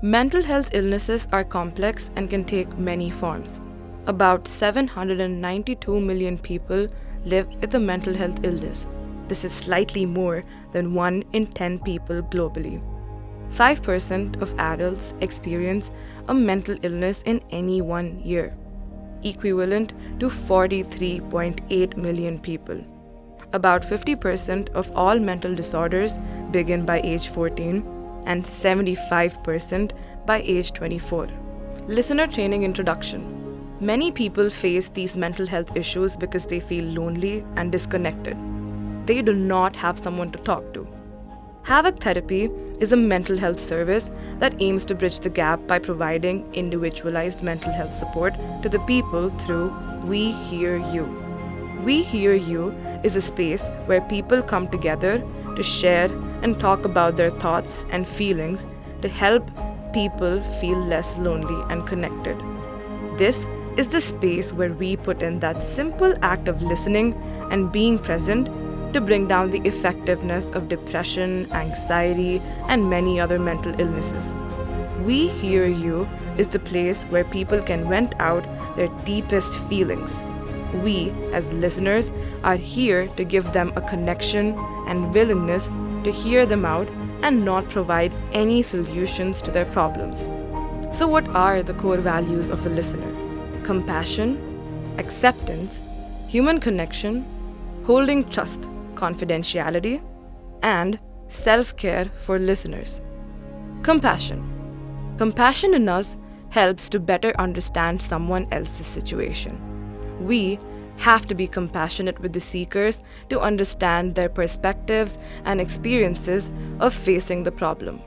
Mental health illnesses are complex and can take many forms. About 792 million people live with a mental health illness. This is slightly more than 1 in 10 people globally. 5% of adults experience a mental illness in any 1 year, equivalent to 43.8 million people. About 50% of all mental disorders begin by age 14 and 75% by age 24. Listener training introduction. Many people face these mental health issues because they feel lonely and disconnected. They do not have someone to talk to. Havoc Therapy is a mental health service that aims to bridge the gap by providing individualized mental health support to the people through We Hear You. We Hear You is a space where people come together to share and talk about their thoughts and feelings to help people feel less lonely and connected. This is the space where we put in that simple act of listening and being present to bring down the effectiveness of depression, anxiety, and many other mental illnesses. We Hear You is the place where people can vent out their deepest feelings. We, as listeners, are here to give them a connection and willingness to hear them out and not provide any solutions to their problems. So what are the core values of a listener? Compassion, acceptance, human connection, holding trust, confidentiality, and self-care for listeners. Compassion. Compassion in us helps to better understand someone else's situation. We have to be compassionate with the seekers to understand their perspectives and experiences of facing the problem.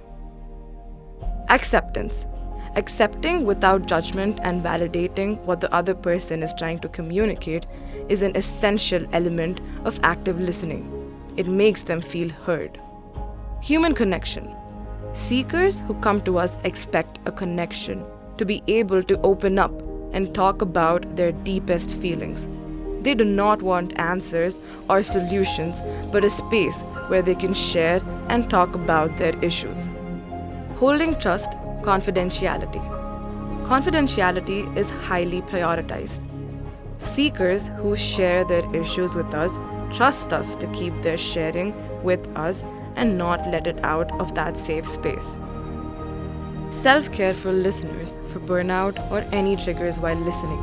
Acceptance. Accepting without judgment and validating what the other person is trying to communicate is an essential element of active listening. It makes them feel heard. Human connection. Seekers who come to us expect a connection, to be able to open up and talk about their deepest feelings. They do not want answers or solutions, but a space where they can share and talk about their issues. Holding trust, confidentiality. Confidentiality is highly prioritized. Seekers who share their issues with us trust us to keep their sharing with us and not let it out of that safe space. Self-care for listeners for burnout or any triggers while listening.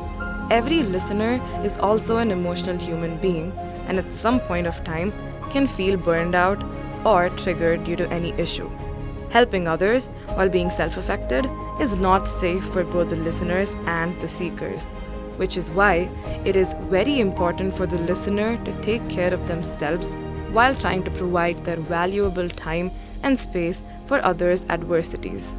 Every listener is also an emotional human being and at some point of time can feel burned out or triggered due to any issue. Helping others while being self-affected is not safe for both the listeners and the seekers, which is why it is very important for the listener to take care of themselves while trying to provide their valuable time and space for others' adversities.